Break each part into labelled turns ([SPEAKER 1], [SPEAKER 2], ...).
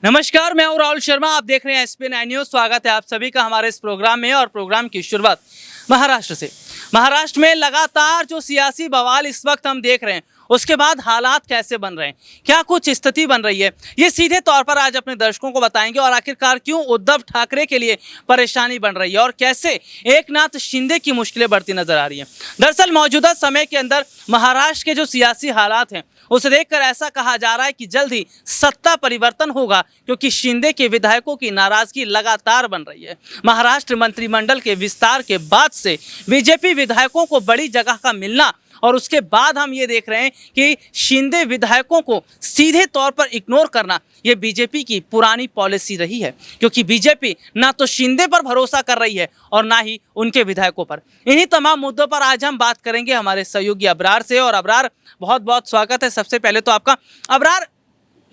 [SPEAKER 1] नमस्कार, मैं हूं राहुल शर्मा। आप देख रहे हैं SP9 न्यूज। स्वागत है आप सभी का हमारे इस प्रोग्राम में। और प्रोग्राम की शुरुआत महाराष्ट्र से। महाराष्ट्र में लगातार जो सियासी बवाल इस वक्त हम देख रहे हैं, उसके बाद हालात कैसे बन रहे हैं, क्या कुछ स्थिति बन रही है, ये सीधे तौर पर आज अपने दर्शकों को बताएंगे। और आखिरकार क्यों उद्धव ठाकरे के लिए परेशानी बन रही है और कैसे एकनाथ शिंदे की मुश्किलें बढ़ती नजर आ रही हैं। दरअसल मौजूदा समय के अंदर महाराष्ट्र के जो सियासी हालात हैं, उसे देखकर ऐसा कहा जा रहा है कि जल्द ही सत्ता परिवर्तन होगा, क्योंकि शिंदे के विधायकों की नाराजगी लगातार बन रही है। महाराष्ट्र मंत्रिमंडल के विस्तार के बाद से बीजेपी विधायकों को बड़ी जगह का मिलना, और उसके बाद हम ये देख रहे हैं कि शिंदे विधायकों को सीधे तौर पर इग्नोर करना, ये बीजेपी की पुरानी पॉलिसी रही है। क्योंकि बीजेपी ना तो शिंदे पर भरोसा कर रही है और ना ही उनके विधायकों पर। इन्हीं तमाम मुद्दों पर आज हम बात करेंगे हमारे सहयोगी अबरार से। और अबरार, बहुत बहुत स्वागत है सबसे पहले तो आपका। अबरार,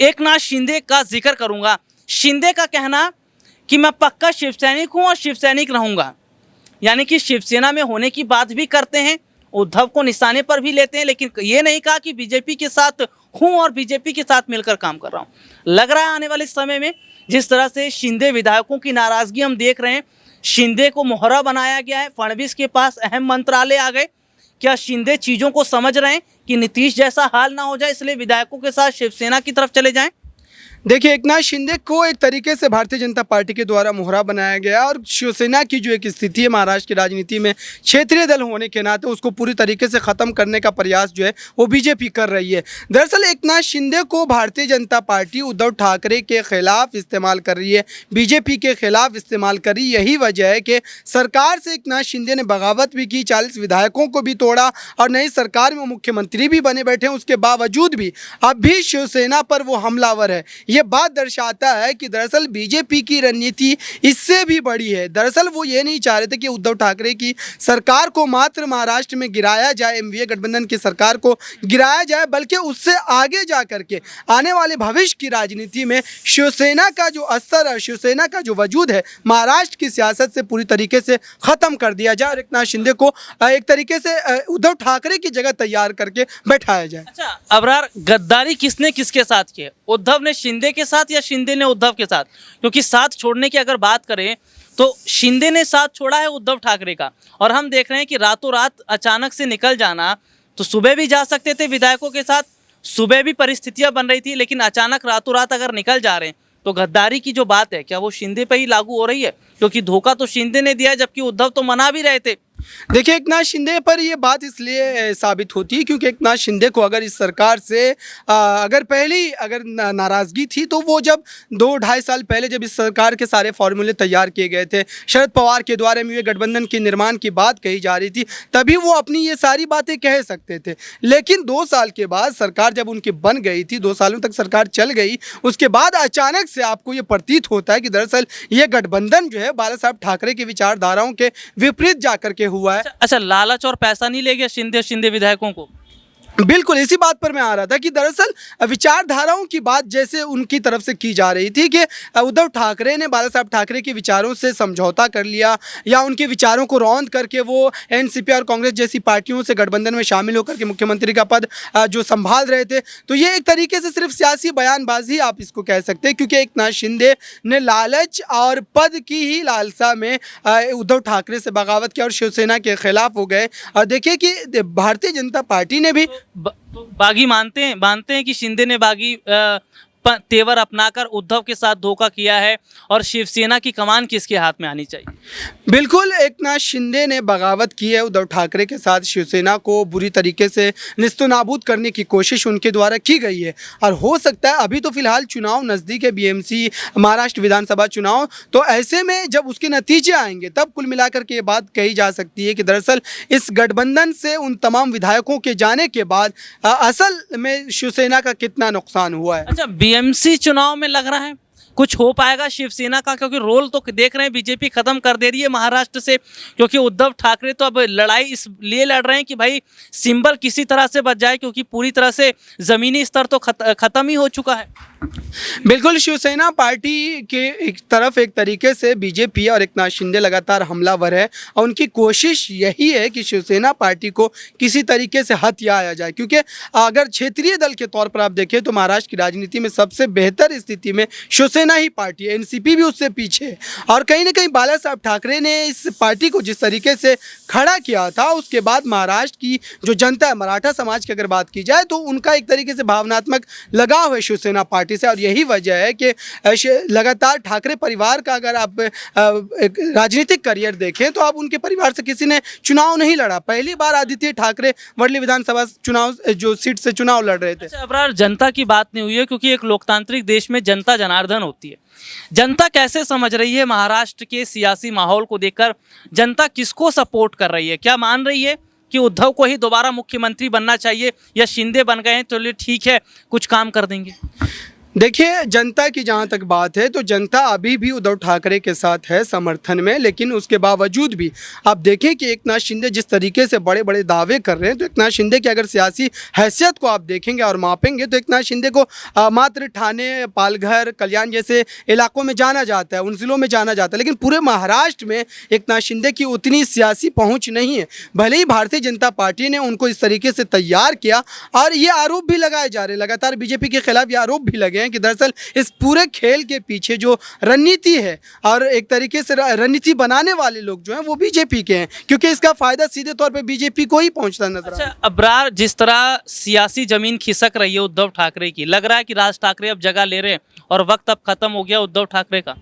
[SPEAKER 1] एकनाथ शिंदे का जिक्र करूंगा। शिंदे का कहना कि मैं पक्का शिवसैनिक हूं और शिवसैनिक रहूंगा, यानी कि शिवसेना में होने की बात भी करते हैं, उद्धव को निशाने पर भी लेते हैं, लेकिन ये नहीं कहा कि बीजेपी के साथ हूं और बीजेपी के साथ मिलकर काम कर रहा हूं। लग रहा है आने वाले समय में जिस तरह से शिंदे विधायकों की नाराजगी हम देख रहे हैं, शिंदे को मोहरा बनाया गया है, फडणवीस के पास अहम मंत्रालय आ गए। क्या शिंदे चीजों को समझ रहे हैं कि नीतीश जैसा हाल ना हो जाए, इसलिए विधायकों के साथ शिवसेना की तरफ चले जाएं?
[SPEAKER 2] देखिए, एकनाथ शिंदे को एक तरीके से भारतीय जनता पार्टी के द्वारा मोहरा बनाया गया और शिवसेना की जो एक स्थिति है महाराष्ट्र की राजनीति में, क्षेत्रीय दल होने के नाते उसको पूरी तरीके से ख़त्म करने का प्रयास जो है वो बीजेपी कर रही है। दरअसल एकनाथ शिंदे को भारतीय जनता पार्टी उद्धव ठाकरे के खिलाफ इस्तेमाल कर रही है, बीजेपी के खिलाफ इस्तेमाल कर रही है। यही वजह है कि सरकार से एकनाथ शिंदे ने बगावत भी की, 40 विधायकों को भी तोड़ा और नई सरकार में मुख्यमंत्री भी बने बैठे हैं। उसके बावजूद भी अब भी शिवसेना पर वो हमलावर है। ये बात दर्शाता है कि दरअसल बीजेपी की रणनीति इससे भी बड़ी है। दरअसल वो ये नहीं चाह रहे थे कि उद्धव ठाकरे की सरकार को मात्र महाराष्ट्र में गिराया जाए, एमवीए गठबंधन की सरकार को गिराया जाए, बल्कि उससे आगे जा करके आने वाले भविष्य की राजनीति में शिवसेना का जो अस्तर है, शिवसेना का जो वजूद है, महाराष्ट्र की सियासत से पूरी तरीके से खत्म कर दिया जाए और एकनाथ शिंदे को एक तरीके से उद्धव ठाकरे की जगह तैयार करके बैठाया जाए।
[SPEAKER 1] अच्छा अबरार, गद्दारी किसने किसके साथ की है? उद्धव ने शिंदे के साथ या शिंदे ने उद्धव के साथ? क्योंकि साथ छोड़ने की अगर बात करें तो शिंदे ने साथ छोड़ा है उद्धव ठाकरे का, और हम देख रहे हैं कि रातों रात अचानक से निकल जाना। तो सुबह भी जा सकते थे विधायकों के साथ, सुबह भी परिस्थितियां बन रही थी, लेकिन अचानक रातों रात अगर निकल जा रहे हैं तो गद्दारी की जो बात है, क्या वो शिंदे पे ही लागू हो रही है? क्योंकि धोखा तो शिंदे ने दिया, जबकि उद्धव तो मना भी रहे थे।
[SPEAKER 2] देखिए, एकनाथ शिंदे पर ये बात इसलिए साबित होती है क्योंकि एकनाथ शिंदे को अगर इस सरकार से अगर पहली नाराज़गी थी, तो वो जब 2-2.5 साल पहले जब इस सरकार के सारे फॉर्मूले तैयार किए गए थे, शरद पवार के द्वारा एमवीए गठबंधन के निर्माण की बात कही जा रही थी, तभी वो अपनी ये सारी बातें कह सकते थे। लेकिन 2 साल के बाद सरकार जब उनकी बन गई थी, 2 सालों तक सरकार चल गई, उसके बाद अचानक से आपको ये प्रतीत होता है कि दरअसल ये गठबंधन जो है बाला साहब ठाकरे की विचारधाराओं के विपरीत जाकर के हुआ है।
[SPEAKER 1] अच्छा, लालच और पैसा नहीं ले गया शिंदे विधायकों को?
[SPEAKER 2] बिल्कुल, इसी बात पर मैं आ रहा था कि दरअसल विचारधाराओं की बात जैसे उनकी तरफ से की जा रही थी कि उद्धव ठाकरे ने बाला साहब ठाकरे के विचारों से समझौता कर लिया, या उनके विचारों को रौंद करके वो एनसीपी और कांग्रेस जैसी पार्टियों से गठबंधन में शामिल होकर के मुख्यमंत्री का पद जो संभाल रहे थे। तो ये एक तरीके से सिर्फ सियासी बयानबाजी आप इसको कह सकते हैं, क्योंकि एकनाथ शिंदे ने लालच और पद की ही लालसा में उद्धव ठाकरे से बगावत किया और शिवसेना के खिलाफ हो गए। और देखिए कि भारतीय जनता पार्टी ने भी
[SPEAKER 1] तो बागी मानते हैं कि शिंदे ने बागी तेवर अपनाकर उद्धव के साथ धोखा किया है, और शिवसेना की कमान किसके हाथ में आनी चाहिए?
[SPEAKER 2] बिल्कुल, एकनाथ शिंदे ने बगावत की है उद्धव ठाकरे के साथ, शिवसेना को बुरी तरीके से निस्तनाबूद करने की कोशिश उनके द्वारा की गई है। और हो सकता है, अभी तो फिलहाल चुनाव नज़दीक है, बीएमसी महाराष्ट्र विधानसभा चुनाव, तो ऐसे में जब उसके नतीजे आएंगे तब कुल मिलाकर के ये बात कही जा सकती है कि दरअसल इस गठबंधन से उन तमाम विधायकों के जाने के बाद असल में शिवसेना का कितना नुकसान हुआ है।
[SPEAKER 1] अच्छा, बीएमसी चुनाव में लग रहा है कुछ हो पाएगा शिवसेना का? क्योंकि रोल तो देख रहे हैं बीजेपी खत्म कर दे रही है महाराष्ट्र से, क्योंकि उद्धव ठाकरे तो अब लड़ाई इसलिए लड़ रहे हैं कि भाई सिंबल किसी तरह से बच जाए, क्योंकि पूरी तरह से जमीनी स्तर तो खत्म ही हो चुका है।
[SPEAKER 2] बिल्कुल, शिवसेना पार्टी के एक तरफ एक तरीके से बीजेपी और एकनाथ शिंदे लगातार हमलावर है और उनकी कोशिश यही है कि शिवसेना पार्टी को किसी तरीके से हथियाया जाए, क्योंकि अगर क्षेत्रीय दल के तौर पर आप देखें तो महाराष्ट्र की राजनीति में सबसे बेहतर स्थिति में शिवसेना ही पार्टी है, एनसीपी भी उससे पीछे है। और कहीं ना कहीं बाला साहब ठाकरे ने इस पार्टी को जिस तरीके से खड़ा किया था, उसके बाद महाराष्ट्र की जो जनता है, मराठा समाज की अगर बात की जाए तो उनका एक तरीके से भावनात्मक लगाव है शिवसेना पार्टी से। और यही वजह है कि लगातार ठाकरे परिवार का अगर आप एक राजनीतिक करियर देखें तो आप उनके परिवार से किसी ने चुनाव नहीं लड़ा। पहली बार आदित्य ठाकरे वर्ली विधानसभा चुनाव जो सीट से चुनाव लड़ रहे थे।
[SPEAKER 1] अच्छा अबरार, जनता की बात नहीं हुई है क्योंकि एक लोकतांत्रिक देश में जनता जनार्दन होती है। जनता कैसे समझ रही है महाराष्ट्र के सियासी माहौल को देखकर? जनता किसको सपोर्ट कर रही है? क्या मान रही है कि उद्धव को ही दोबारा मुख्यमंत्री बनना चाहिए, या शिंदे बन गए हैं चलिए ठीक है कुछ काम कर देंगे?
[SPEAKER 2] देखिए, जनता की जहाँ तक बात है तो जनता अभी भी उद्धव ठाकरे के साथ है समर्थन में, लेकिन उसके बावजूद भी आप देखें कि एकनाथ शिंदे जिस तरीके से बड़े बड़े दावे कर रहे हैं, तो एकनाथ शिंदे की अगर सियासी हैसियत को आप देखेंगे और मापेंगे तो एकनाथ शिंदे को मात्र ठाणे, पालघर, कल्याण जैसे इलाकों में जाना जाता है, उन ज़िलों में जाना जाता है, लेकिन पूरे महाराष्ट्र में एकनाथ शिंदे की उतनी सियासी पहुँच नहीं है। भले ही भारतीय जनता पार्टी ने उनको इस तरीके से तैयार किया और ये आरोप भी लगाए जा रहे हैं, लगातार बीजेपी के खिलाफ ये आरोप भी लगे कि दरअसल इस पूरे खेल के पीछे जो रणनीति है और एक तरीके से रणनीति बनाने वाले लोग जो हैं वो बीजेपी के हैं, क्योंकि इसका फायदा सीधे तौर पे बीजेपी को ही पहुंचता नजर आ रहा है।
[SPEAKER 1] अच्छा अबरार, जिस तरह सियासी जमीन खिसक रही है उद्धव ठाकरे की, लग रहा है कि राज ठाकरे अब जगह ले रहे हैं और वक्त अब खत्म हो गया उद्धव ठाकरे का।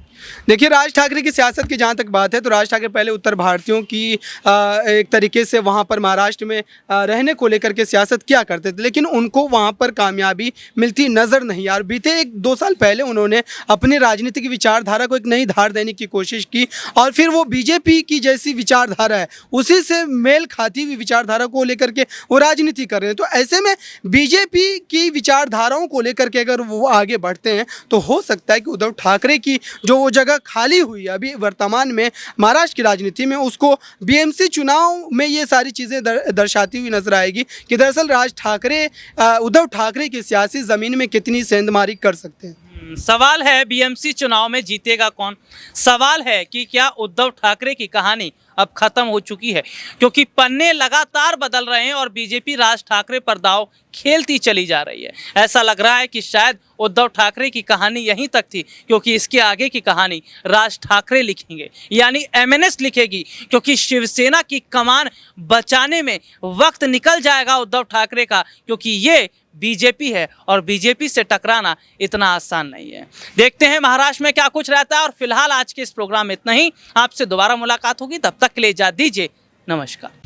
[SPEAKER 2] देखिए, राज ठाकरे की सियासत की जहाँ तक बात है तो राज ठाकरे पहले उत्तर भारतीयों की एक तरीके से वहाँ पर महाराष्ट्र में रहने को लेकर के सियासत किया करते थे, लेकिन उनको वहाँ पर कामयाबी मिलती नज़र नहीं आ रही। बीते 1-2 साल पहले उन्होंने अपनी राजनीतिक विचारधारा को एक नई धार देने की कोशिश की और फिर वो बीजेपी की जैसी विचारधारा है उसी से मेल खाती हुई विचारधारा को लेकर के वो राजनीति कर रहे हैं। तो ऐसे में बीजेपी की विचारधाराओं को लेकर के अगर वो आगे बढ़ते हैं तो हो सकता है कि उद्धव ठाकरे की जो वो जगह खाली हुई अभी वर्तमान में महाराष्ट्र की राजनीति में, उसको बीएमसी चुनाव में ये सारी चीज़ें दर्शाती हुई नजर आएगी कि दरअसल राज ठाकरे उद्धव ठाकरे की सियासी ज़मीन में कितनी सेंधमारी कर सकते हैं।
[SPEAKER 1] सवाल है बीएमसी चुनाव में जीतेगा कौन? सवाल है कि क्या उद्धव ठाकरे की कहानी अब खत्म हो चुकी है? क्योंकि पन्ने लगातार बदल रहे हैं और बीजेपी राज ठाकरे पर दांव खेलती चली जा रही है। ऐसा लग रहा है कि शायद उद्धव ठाकरे की कहानी यहीं तक थी, क्योंकि इसके आगे की कहानी राज ठाकरे लिखेंगे, यानी एमएनएस लिखेगी, क्योंकि शिवसेना की कमान बचाने में वक्त निकल जाएगा उद्धव ठाकरे का, क्योंकि ये बीजेपी है और बीजेपी से टकराना इतना आसान नहीं है। देखते हैं महाराष्ट्र में क्या कुछ रहता है। और फिलहाल आज के इस प्रोग्राम में इतना ही। आपसे दोबारा मुलाकात होगी, तब तक के लिए इजाज़त दीजिए। नमस्कार।